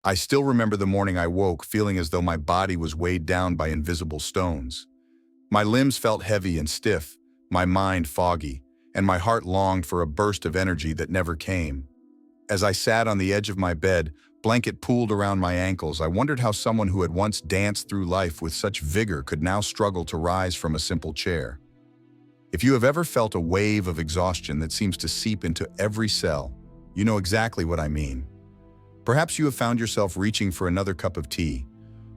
I still remember the morning I woke feeling as though my body was weighed down by invisible stones. My limbs felt heavy and stiff, my mind foggy, and my heart longed for a burst of energy that never came. As I sat on the edge of my bed, blanket pooled around my ankles, I wondered how someone who had once danced through life with such vigor could now struggle to rise from a simple chair. If you have ever felt a wave of exhaustion that seems to seep into every cell, you know exactly what I mean. Perhaps you have found yourself reaching for another cup of tea,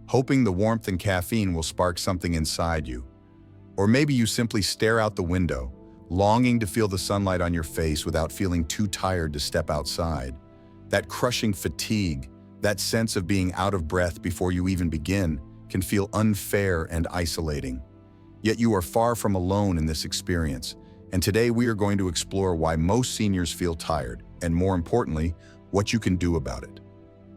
hoping the warmth and caffeine will spark something inside you. Or maybe you simply stare out the window, longing to feel the sunlight on your face without feeling too tired to step outside. That crushing fatigue, that sense of being out of breath before you even begin, can feel unfair and isolating. Yet you are far from alone in this experience, and today we are going to explore why most seniors feel tired, and more importantly, what you can do about it.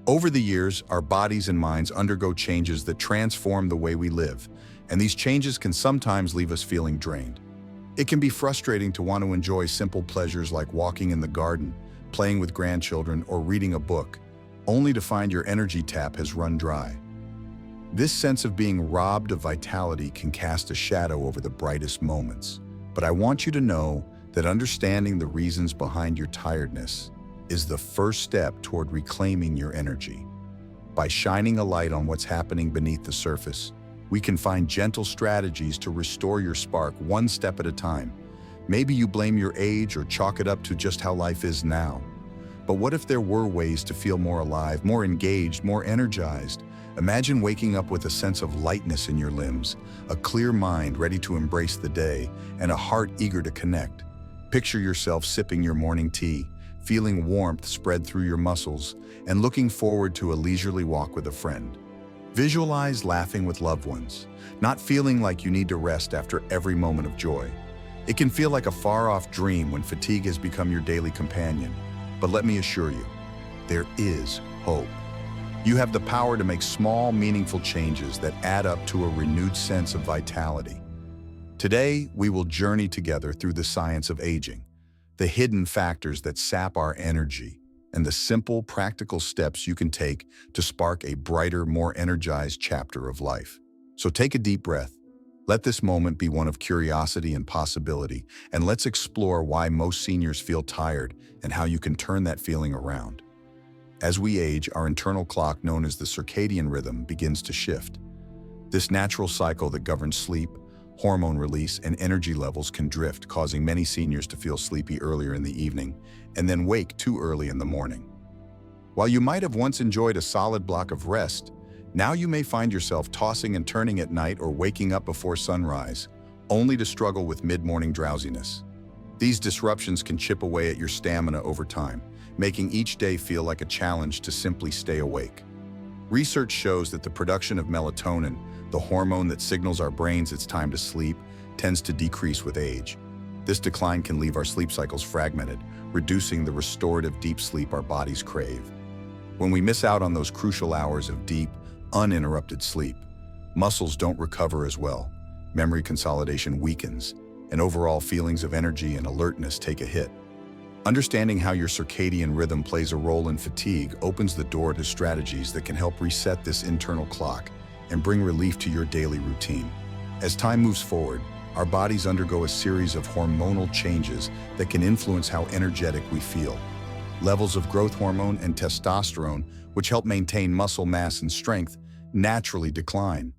Over the years, our bodies and minds undergo changes that transform the way we live, and these changes can sometimes leave us feeling drained. It can be frustrating to want to enjoy simple pleasures like walking in the garden, playing with grandchildren, or reading a book, only to find your energy tap has run dry. This sense of being robbed of vitality can cast a shadow over the brightest moments. But I want you to know that understanding the reasons behind your tiredness is the first step toward reclaiming your energy. By shining a light on what's happening beneath the surface, we can find gentle strategies to restore your spark one step at a time. Maybe you blame your age or chalk it up to just how life is now. But what if there were ways to feel more alive, more engaged, more energized? Imagine waking up with a sense of lightness in your limbs, a clear mind ready to embrace the day, and a heart eager to connect. Picture yourself sipping your morning tea, feeling warmth spread through your muscles, and looking forward to a leisurely walk with a friend. Visualize laughing with loved ones, not feeling like you need to rest after every moment of joy. It can feel like a far-off dream when fatigue has become your daily companion. But let me assure you, there is hope. You have the power to make small, meaningful changes that add up to a renewed sense of vitality. Today, we will journey together through the science of aging, the hidden factors that sap our energy, and the simple, practical steps you can take to spark a brighter, more energized chapter of life. So take a deep breath. Let this moment be one of curiosity and possibility, and let's explore why most seniors feel tired and how you can turn that feeling around. As we age, our internal clock, known as the circadian rhythm, begins to shift. This natural cycle that governs sleep, hormone release, and energy levels can drift, causing many seniors to feel sleepy earlier in the evening and then wake too early in the morning. While you might have once enjoyed a solid block of rest, now you may find yourself tossing and turning at night or waking up before sunrise, only to struggle with mid-morning drowsiness. These disruptions can chip away at your stamina over time, making each day feel like a challenge to simply stay awake. Research shows that the production of melatonin, the hormone that signals our brains it's time to sleep, tends to decrease with age. This decline can leave our sleep cycles fragmented, reducing the restorative deep sleep our bodies crave. When we miss out on those crucial hours of deep, uninterrupted sleep, muscles don't recover as well, memory consolidation weakens, and overall feelings of energy and alertness take a hit. Understanding how your circadian rhythm plays a role in fatigue opens the door to strategies that can help reset this internal clock and bring relief to your daily routine. As time moves forward, our bodies undergo a series of hormonal changes that can influence how energetic we feel. Levels of growth hormone and testosterone, which help maintain muscle mass and strength, naturally decline.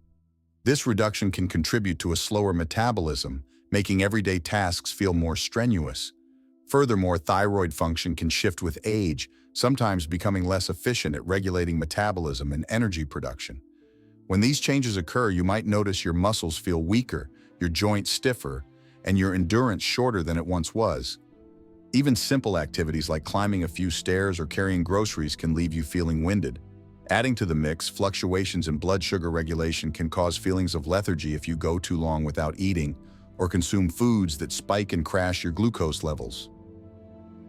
This reduction can contribute to a slower metabolism, making everyday tasks feel more strenuous. Furthermore, thyroid function can shift with age, sometimes becoming less efficient at regulating metabolism and energy production. When these changes occur, you might notice your muscles feel weaker, your joints stiffer, and your endurance shorter than it once was. Even simple activities like climbing a few stairs or carrying groceries can leave you feeling winded. Adding to the mix, fluctuations in blood sugar regulation can cause feelings of lethargy if you go too long without eating or consume foods that spike and crash your glucose levels.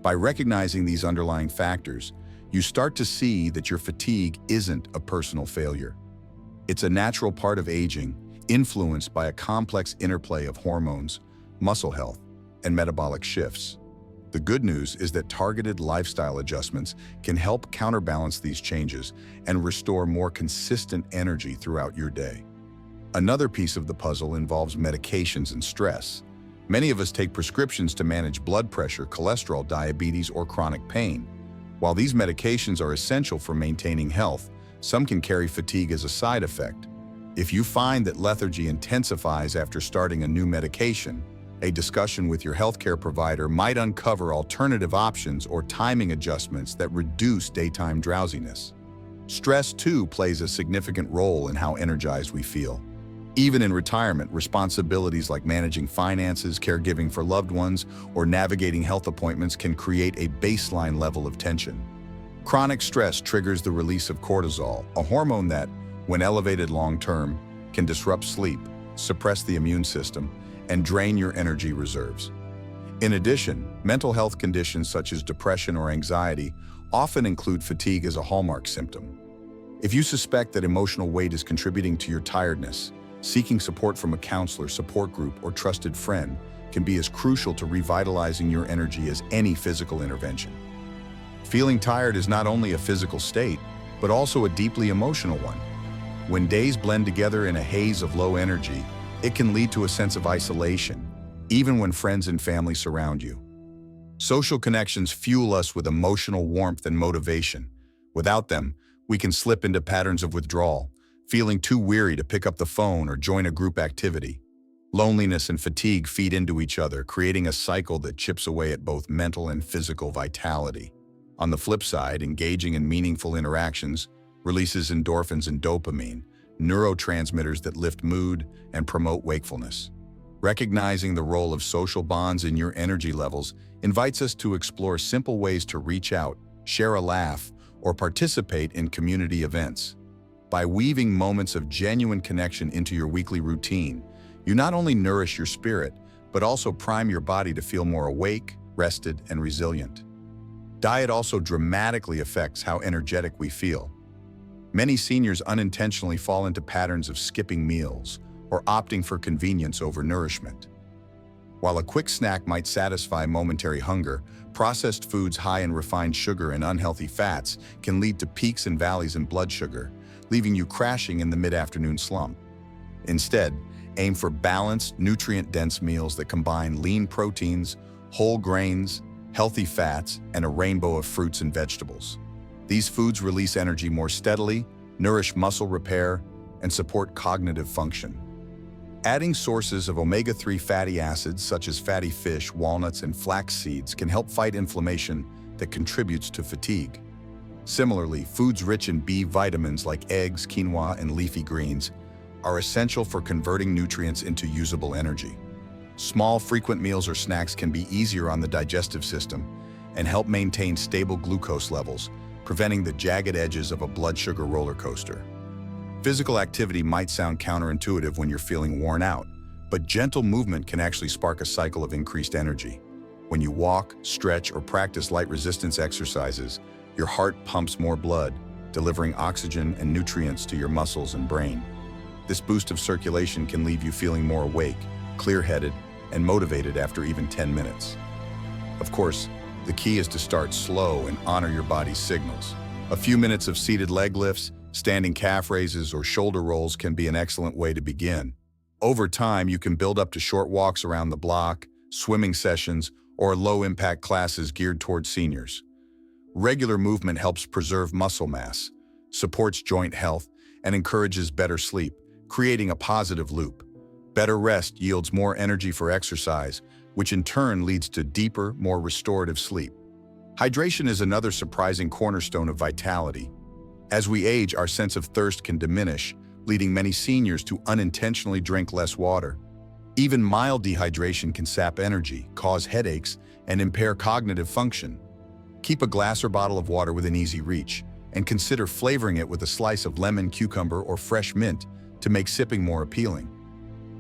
By recognizing these underlying factors, you start to see that your fatigue isn't a personal failure. It's a natural part of aging, influenced by a complex interplay of hormones, muscle health, and metabolic shifts. The good news is that targeted lifestyle adjustments can help counterbalance these changes and restore more consistent energy throughout your day. Another piece of the puzzle involves medications and stress. Many of us take prescriptions to manage blood pressure, cholesterol, diabetes, or chronic pain. While these medications are essential for maintaining health, some can carry fatigue as a side effect. If you find that lethargy intensifies after starting a new medication, a discussion with your healthcare provider might uncover alternative options or timing adjustments that reduce daytime drowsiness. Stress, too, plays a significant role in how energized we feel. Even in retirement, responsibilities like managing finances, caregiving for loved ones, or navigating health appointments can create a baseline level of tension. Chronic stress triggers the release of cortisol, a hormone that, when elevated long-term, can disrupt sleep, suppress the immune system, and drain your energy reserves. In addition, mental health conditions such as depression or anxiety often include fatigue as a hallmark symptom. If you suspect that emotional weight is contributing to your tiredness, seeking support from a counselor, support group, or trusted friend can be as crucial to revitalizing your energy as any physical intervention. Feeling tired is not only a physical state, but also a deeply emotional one. When days blend together in a haze of low energy, it can lead to a sense of isolation, even when friends and family surround you. Social connections fuel us with emotional warmth and motivation. Without them, we can slip into patterns of withdrawal, feeling too weary to pick up the phone or join a group activity. Loneliness and fatigue feed into each other, creating a cycle that chips away at both mental and physical vitality. On the flip side, engaging in meaningful interactions releases endorphins and dopamine, neurotransmitters that lift mood and promote wakefulness. Recognizing the role of social bonds in your energy levels invites us to explore simple ways to reach out, share a laugh, or participate in community events. By weaving moments of genuine connection into your weekly routine, you not only nourish your spirit, but also prime your body to feel more awake, rested, and resilient. Diet also dramatically affects how energetic we feel. Many seniors unintentionally fall into patterns of skipping meals or opting for convenience over nourishment. While a quick snack might satisfy momentary hunger, processed foods high in refined sugar and unhealthy fats can lead to peaks and valleys in blood sugar, leaving you crashing in the mid-afternoon slump. Instead, aim for balanced, nutrient-dense meals that combine lean proteins, whole grains, healthy fats, and a rainbow of fruits and vegetables. These foods release energy more steadily, nourish muscle repair, and support cognitive function. Adding sources of omega-3 fatty acids such as fatty fish, walnuts, and flax seeds can help fight inflammation that contributes to fatigue. Similarly, foods rich in B vitamins like eggs, quinoa, and leafy greens are essential for converting nutrients into usable energy. Small, frequent meals or snacks can be easier on the digestive system and help maintain stable glucose levels, preventing the jagged edges of a blood sugar roller coaster. Physical activity might sound counterintuitive when you're feeling worn out, but gentle movement can actually spark a cycle of increased energy. When you walk, stretch, or practice light resistance exercises, your heart pumps more blood, delivering oxygen and nutrients to your muscles and brain. This boost of circulation can leave you feeling more awake, clear-headed, and motivated after even 10 minutes. Of course, the key is to start slow and honor your body's signals. A few minutes of seated leg lifts, standing calf raises, or shoulder rolls can be an excellent way to begin. Over time, you can build up to short walks around the block, swimming sessions, or low-impact classes geared towards seniors. Regular movement helps preserve muscle mass, supports joint health, and encourages better sleep, creating a positive loop. Better rest yields more energy for exercise, which in turn leads to deeper, more restorative sleep. Hydration is another surprising cornerstone of vitality. As we age, our sense of thirst can diminish, leading many seniors to unintentionally drink less water. Even mild dehydration can sap energy, cause headaches, and impair cognitive function. Keep a glass or bottle of water within easy reach, and consider flavoring it with a slice of lemon, cucumber, or fresh mint to make sipping more appealing.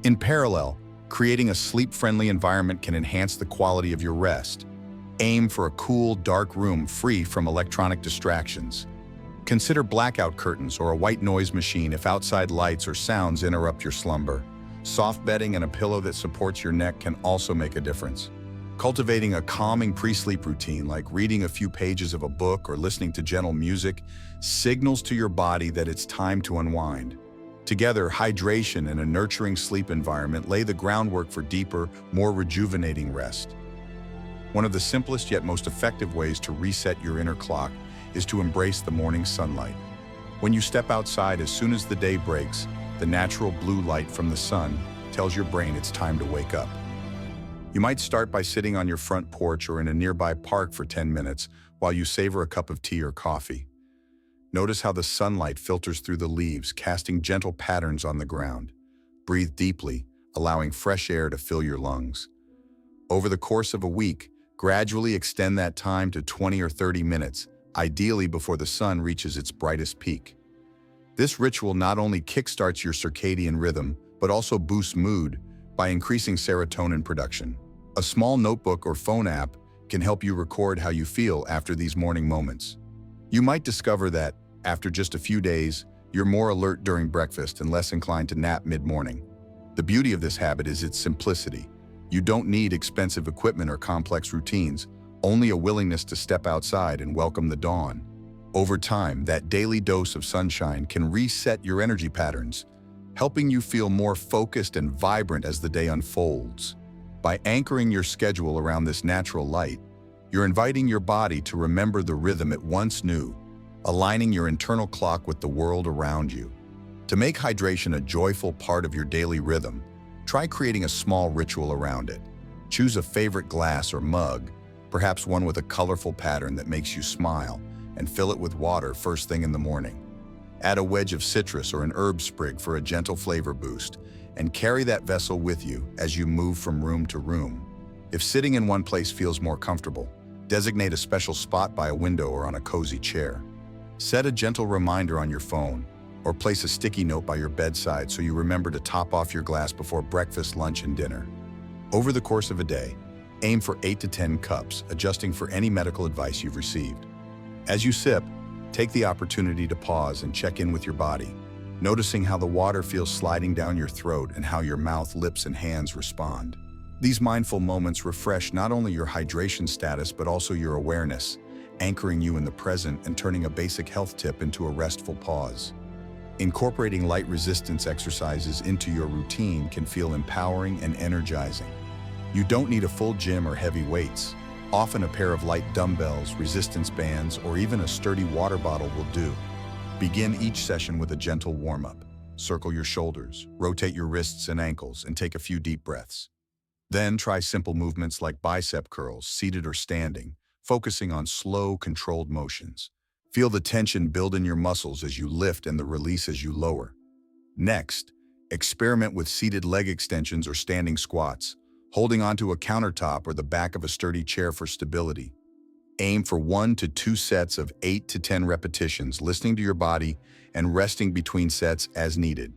In parallel, creating a sleep-friendly environment can enhance the quality of your rest. Aim for a cool, dark room free from electronic distractions. Consider blackout curtains or a white noise machine if outside lights or sounds interrupt your slumber. Soft bedding and a pillow that supports your neck can also make a difference. Cultivating a calming pre-sleep routine like reading a few pages of a book or listening to gentle music signals to your body that it's time to unwind. Together, hydration and a nurturing sleep environment lay the groundwork for deeper, more rejuvenating rest. One of the simplest yet most effective ways to reset your inner clock is to embrace the morning sunlight. When you step outside as soon as the day breaks, the natural blue light from the sun tells your brain it's time to wake up. You might start by sitting on your front porch or in a nearby park for 10 minutes while you savor a cup of tea or coffee. Notice how the sunlight filters through the leaves, casting gentle patterns on the ground. Breathe deeply, allowing fresh air to fill your lungs. Over the course of a week, gradually extend that time to 20 or 30 minutes, ideally before the sun reaches its brightest peak. This ritual not only kickstarts your circadian rhythm, but also boosts mood by increasing serotonin production. A small notebook or phone app can help you record how you feel after these morning moments. You might discover that, after just a few days, you're more alert during breakfast and less inclined to nap mid-morning. The beauty of this habit is its simplicity. You don't need expensive equipment or complex routines, only a willingness to step outside and welcome the dawn. Over time, that daily dose of sunshine can reset your energy patterns, helping you feel more focused and vibrant as the day unfolds. By anchoring your schedule around this natural light, you're inviting your body to remember the rhythm it once knew, aligning your internal clock with the world around you. To make hydration a joyful part of your daily rhythm, try creating a small ritual around it. Choose a favorite glass or mug, perhaps one with a colorful pattern that makes you smile, and fill it with water first thing in the morning. Add a wedge of citrus or an herb sprig for a gentle flavor boost, and carry that vessel with you as you move from room to room. If sitting in one place feels more comfortable, designate a special spot by a window or on a cozy chair. Set a gentle reminder on your phone, or place a sticky note by your bedside so you remember to top off your glass before breakfast, lunch, and dinner. Over the course of a day, aim for 8 to 10 cups, adjusting for any medical advice you've received. As you sip, take the opportunity to pause and check in with your body, noticing how the water feels sliding down your throat and how your mouth, lips, and hands respond. These mindful moments refresh not only your hydration status but also your awareness, anchoring you in the present and turning a basic health tip into a restful pause. Incorporating light resistance exercises into your routine can feel empowering and energizing. You don't need a full gym or heavy weights. Often a pair of light dumbbells, resistance bands, or even a sturdy water bottle will do. Begin each session with a gentle warm-up. Circle your shoulders, rotate your wrists and ankles, and take a few deep breaths. Then try simple movements like bicep curls, seated or standing, focusing on slow, controlled motions. Feel the tension build in your muscles as you lift and the release as you lower. Next, experiment with seated leg extensions or standing squats, holding onto a countertop or the back of a sturdy chair for stability. Aim for 1 to 2 sets of 8 to 10 repetitions, listening to your body and resting between sets as needed.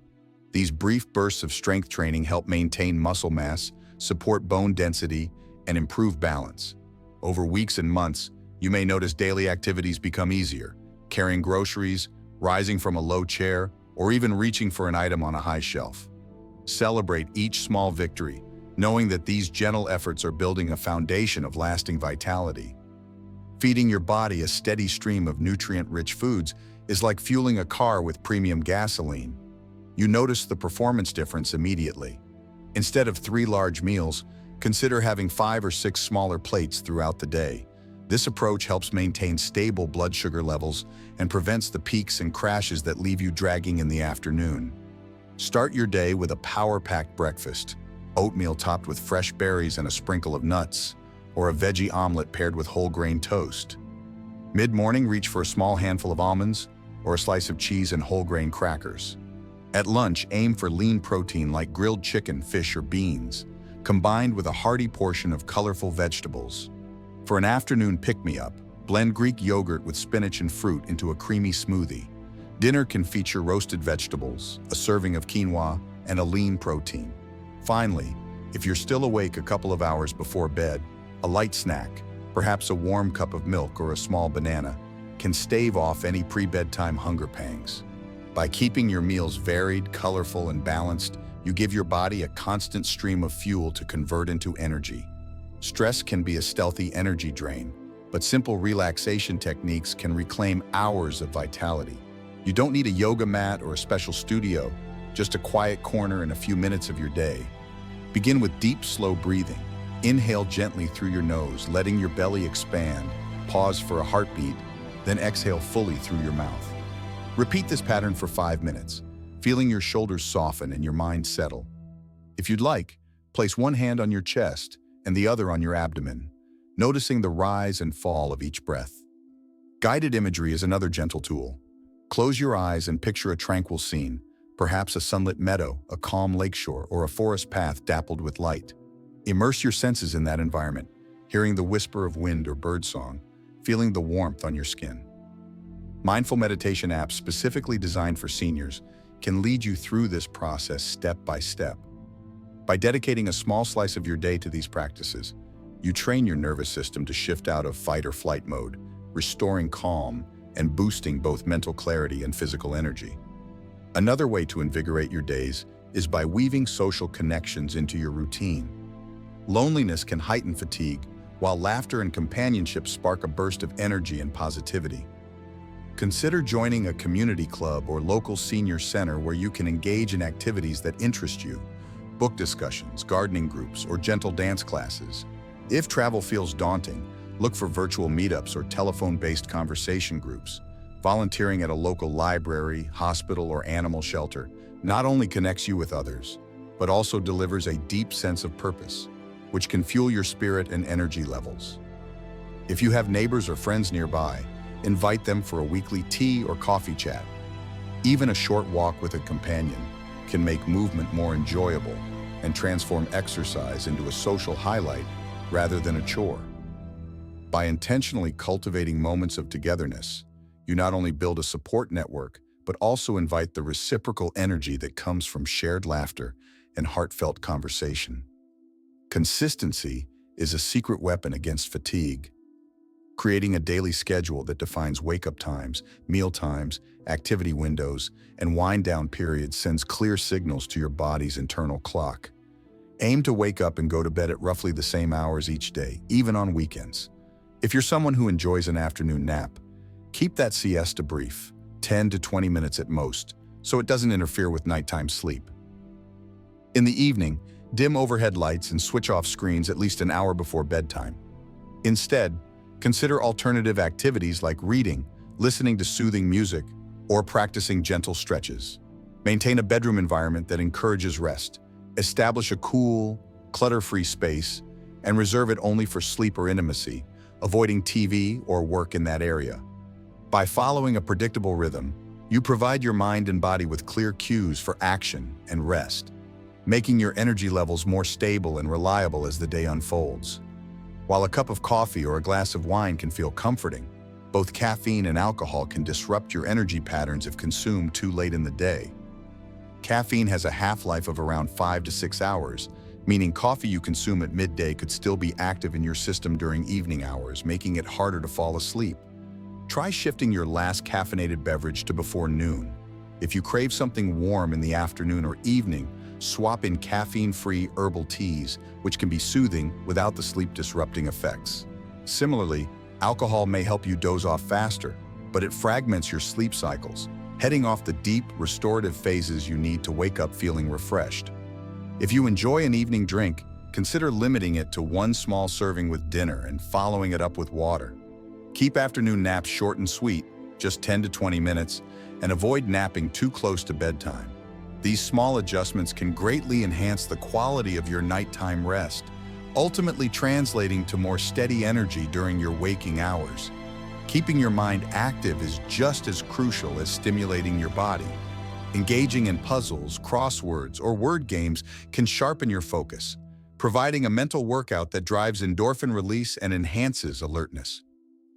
These brief bursts of strength training help maintain muscle mass, support bone density, and improve balance. Over weeks and months, you may notice daily activities become easier, carrying groceries, rising from a low chair, or even reaching for an item on a high shelf. Celebrate each small victory, knowing that these gentle efforts are building a foundation of lasting vitality. Feeding your body a steady stream of nutrient-rich foods is like fueling a car with premium gasoline. You notice the performance difference immediately. Instead of 3 large meals, consider having 5 or 6 smaller plates throughout the day. This approach helps maintain stable blood sugar levels and prevents the peaks and crashes that leave you dragging in the afternoon. Start your day with a power-packed breakfast, oatmeal topped with fresh berries and a sprinkle of nuts, or a veggie omelet paired with whole grain toast. Mid-morning, reach for a small handful of almonds or a slice of cheese and whole grain crackers. At lunch, aim for lean protein like grilled chicken, fish, or beans, combined with a hearty portion of colorful vegetables. For an afternoon pick-me-up, blend Greek yogurt with spinach and fruit into a creamy smoothie. Dinner can feature roasted vegetables, a serving of quinoa, and a lean protein. Finally, if you're still awake a couple of hours before bed, a light snack, perhaps a warm cup of milk or a small banana, can stave off any pre-bedtime hunger pangs. By keeping your meals varied, colorful, and balanced, you give your body a constant stream of fuel to convert into energy. Stress can be a stealthy energy drain, but simple relaxation techniques can reclaim hours of vitality. You don't need a yoga mat or a special studio, just a quiet corner and a few minutes of your day. Begin with deep, slow breathing. Inhale gently through your nose, letting your belly expand. Pause for a heartbeat, then exhale fully through your mouth. Repeat this pattern for 5 minutes, feeling your shoulders soften and your mind settle. If you'd like, place one hand on your chest and the other on your abdomen, noticing the rise and fall of each breath. Guided imagery is another gentle tool. Close your eyes and picture a tranquil scene, perhaps a sunlit meadow, a calm lakeshore, or a forest path dappled with light. Immerse your senses in that environment, hearing the whisper of wind or birdsong, feeling the warmth on your skin. Mindful meditation apps specifically designed for seniors can lead you through this process step by step. By dedicating a small slice of your day to these practices, you train your nervous system to shift out of fight or flight mode, restoring calm and boosting both mental clarity and physical energy. Another way to invigorate your days is by weaving social connections into your routine. Loneliness can heighten fatigue, while laughter and companionship spark a burst of energy and positivity. Consider joining a community club or local senior center where you can engage in activities that interest you. Book discussions, gardening groups, or gentle dance classes. If travel feels daunting, look for virtual meetups or telephone-based conversation groups. Volunteering at a local library, hospital, or animal shelter not only connects you with others, but also delivers a deep sense of purpose, which can fuel your spirit and energy levels. If you have neighbors or friends nearby, invite them for a weekly tea or coffee chat. Even a short walk with a companion can make movement more enjoyable and transform exercise into a social highlight rather than a chore. By intentionally cultivating moments of togetherness, you not only build a support network, but also invite the reciprocal energy that comes from shared laughter and heartfelt conversation. Consistency is a secret weapon against fatigue. Creating a daily schedule that defines wake-up times, meal times, activity windows, and wind-down periods sends clear signals to your body's internal clock. Aim to wake up and go to bed at roughly the same hours each day, even on weekends. If you're someone who enjoys an afternoon nap, keep that siesta brief, 10 to 20 minutes at most, so it doesn't interfere with nighttime sleep. In the evening, dim overhead lights and switch off screens at least an hour before bedtime. Instead, consider alternative activities like reading, listening to soothing music, or practicing gentle stretches. Maintain a bedroom environment that encourages rest. Establish a cool, clutter-free space, and reserve it only for sleep or intimacy, avoiding TV or work in that area. By following a predictable rhythm, you provide your mind and body with clear cues for action and rest, making your energy levels more stable and reliable as the day unfolds. While a cup of coffee or a glass of wine can feel comforting, both caffeine and alcohol can disrupt your energy patterns if consumed too late in the day. Caffeine has a half-life of around 5 to 6 hours, meaning coffee you consume at midday could still be active in your system during evening hours, making it harder to fall asleep. Try shifting your last caffeinated beverage to before noon. If you crave something warm in the afternoon or evening, swap in caffeine-free herbal teas, which can be soothing without the sleep-disrupting effects. Similarly, alcohol may help you doze off faster, but it fragments your sleep cycles, heading off the deep, restorative phases you need to wake up feeling refreshed. If you enjoy an evening drink, consider limiting it to one small serving with dinner and following it up with water. Keep afternoon naps short and sweet, just 10 to 20 minutes, and avoid napping too close to bedtime. These small adjustments can greatly enhance the quality of your nighttime rest, ultimately translating to more steady energy during your waking hours. Keeping your mind active is just as crucial as stimulating your body. Engaging in puzzles, crosswords, or word games can sharpen your focus, providing a mental workout that drives endorphin release and enhances alertness.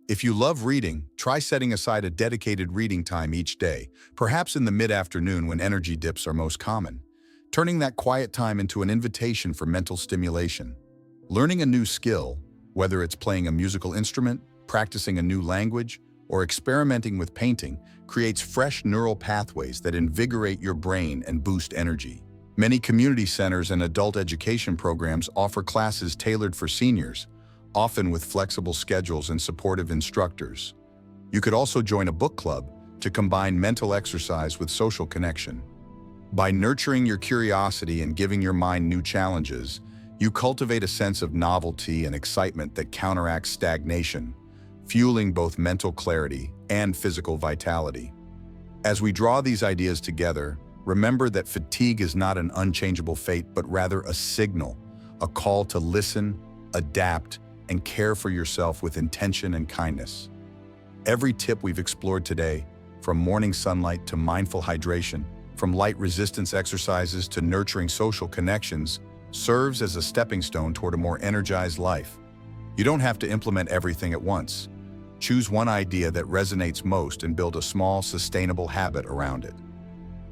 If you love reading, try setting aside a dedicated reading time each day, perhaps in the mid-afternoon when energy dips are most common, turning that quiet time into an invitation for mental stimulation. Learning a new skill, whether it's playing a musical instrument, practicing a new language, or experimenting with painting, creates fresh neural pathways that invigorate your brain and boost energy. Many community centers and adult education programs offer classes tailored for seniors, often with flexible schedules and supportive instructors. You could also join a book club to combine mental exercise with social connection. By nurturing your curiosity and giving your mind new challenges, you cultivate a sense of novelty and excitement that counteracts stagnation, fueling both mental clarity and physical vitality. As we draw these ideas together, remember that fatigue is not an unchangeable fate, but rather a signal, a call to listen, adapt, and care for yourself with intention and kindness. Every tip we've explored today, from morning sunlight to mindful hydration, from light resistance exercises to nurturing social connections, serves as a stepping stone toward a more energized life. You don't have to implement everything at once. Choose one idea that resonates most and build a small, sustainable habit around it.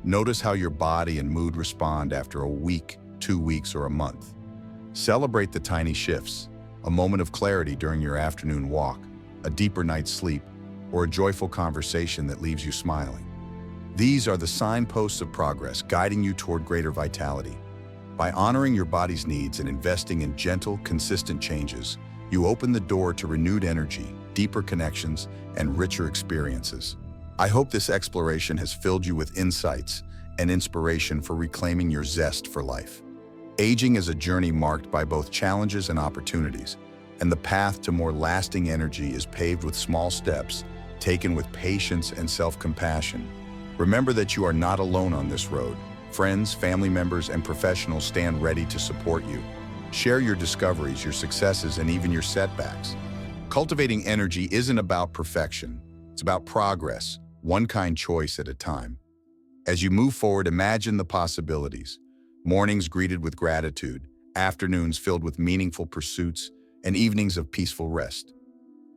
Notice how your body and mood respond after a week, 2 weeks, or a month. Celebrate the tiny shifts, a moment of clarity during your afternoon walk, a deeper night's sleep, or a joyful conversation that leaves you smiling. These are the signposts of progress guiding you toward greater vitality. By honoring your body's needs and investing in gentle, consistent changes, you open the door to renewed energy, deeper connections, and richer experiences. I hope this exploration has filled you with insights and inspiration for reclaiming your zest for life. Aging is a journey marked by both challenges and opportunities, and the path to more lasting energy is paved with small steps, taken with patience and self-compassion. Remember that you are not alone on this road. Friends, family members, and professionals stand ready to support you. Share your discoveries, your successes, and even your setbacks. Cultivating energy isn't about perfection. It's about progress, one kind choice at a time. As you move forward, imagine the possibilities. Mornings greeted with gratitude, afternoons filled with meaningful pursuits, and evenings of peaceful rest.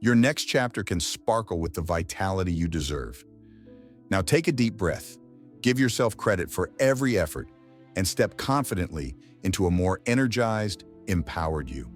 Your next chapter can sparkle with the vitality you deserve. Now take a deep breath. Give yourself credit for every effort and step confidently into a more energized, empowered you.